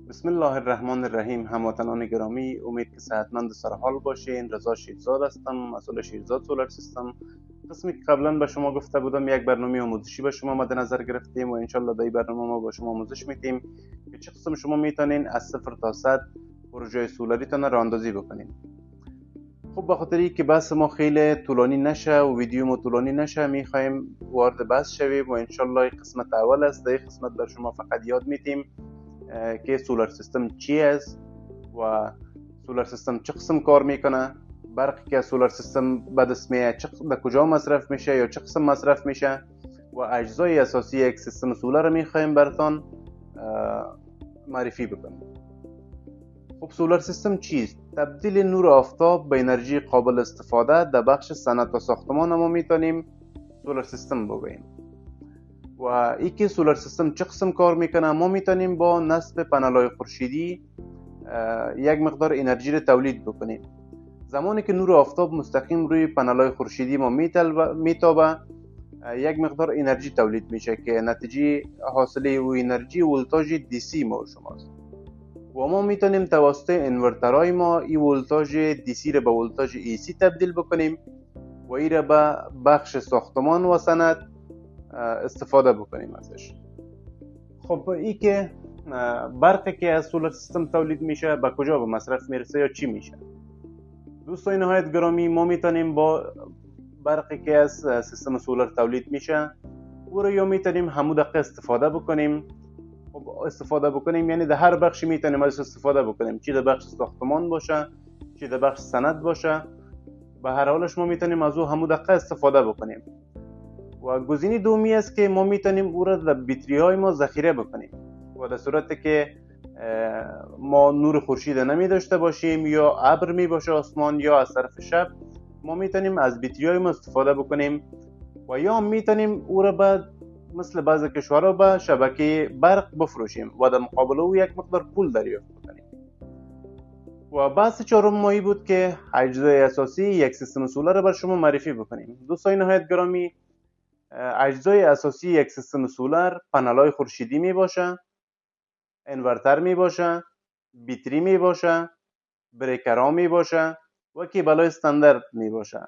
بسم الله الرحمن الرحیم. هموطنان گرامی، امید که صحتمند و سرحال باشین. رضا شیرزاد هستم، مسئول شیرزاد سولار سیستم. قسمی که قبلا به شما گفته بودم یک برنامه آموزشی به شما مد نظر گرفتیم و انشالله در این برنامه ما با شما آموزش میتیم که چه قسم شما میتونین از 0 تا 100 پروژه سولاریتان را اندازی بکنین. خب به خاطر که بحث ما خیلی طولانی نشه و ویدیو ما طولانی نشه، میخوایم وارد بحث شویم و انشالله قسمت اول است. در این قسمت بر شما فقط یاد میتیم که سولار سیستم چی است و سولار سیستم چه قسم کار میکنه، برقی که سولار سیستم به دست میاد در کجا مصرف میشه یا چه قسم مصرف میشه و اجزای اساسی یک سیستم سولار میخوایم براتون معرفی بکنیم. خب سولار سیستم چیست؟ تبدیل نور آفتاب به انرژی قابل استفاده در بخش صنعت و ساختمان ما میتونیم سولار سیستم بگوییم. و ای که سولار سیستم چه قسم کار میکنه، ما میتونیم با نصب پنل‌های خورشیدی یک مقدار انرژی رو تولید بکنیم. زمانی که نور آفتاب مستقیم روی پنل‌های خورشیدی ما میتابه، یک مقدار انرژی تولید میشه که نتیجه حاصله او انرژی ولتاژ دی سی ما شماست و ما میتونیم توسط انورترهای ما این ولتاژ دی سی رو به ولتاژ ای سی تبدیل بکنیم و این را به بخش ساختمان و صنعت استفاده بکنیم ازش. خب این که برقی که از سولار سیستم تولید میشه به کجا به مصرف میرسه یا چی میشه؟ دوستان نهایت گرامی، ما میتونیم با برقی که از سیستم سولار تولید میشه او رو یا میتونیم همون دقیقه استفاده بکنیم. خب استفاده بکنیم یعنی در هر بخشی میتونیم ازش استفاده بکنیم، چی در بخش ساختمان باشه چی در بخش صنعت باشه، به هر حالش ما میتونیم از او همون دقیقه استفاده بکنیم. و گزینه دومی است که ما میتونیم او را در بطری های ما ذخیره بکنیم و در صورتی که ما نور خورشید نمی داشته باشیم یا ابر می باشه آسمان یا از طرف شب، ما میتونیم از بطری های ما استفاده بکنیم و یا میتونیم او را به مثل بعضی کشورها به شبکه برق بفروشیم و در مقابل او یک مقدار پول دریافت بکنیم. و بحث چهارم مایی بود که اجزای اساسی یک سیستم سولار بر شما معرفی بکنیم. دوستان نهایت گرامی، اجزای اساسی یک سیستم سولار پنل‌های خورشیدی می باشه، انورتر می باشه، بطری می باشه، بریکرها می باشه و کیبل‌های استاندارد می باشه.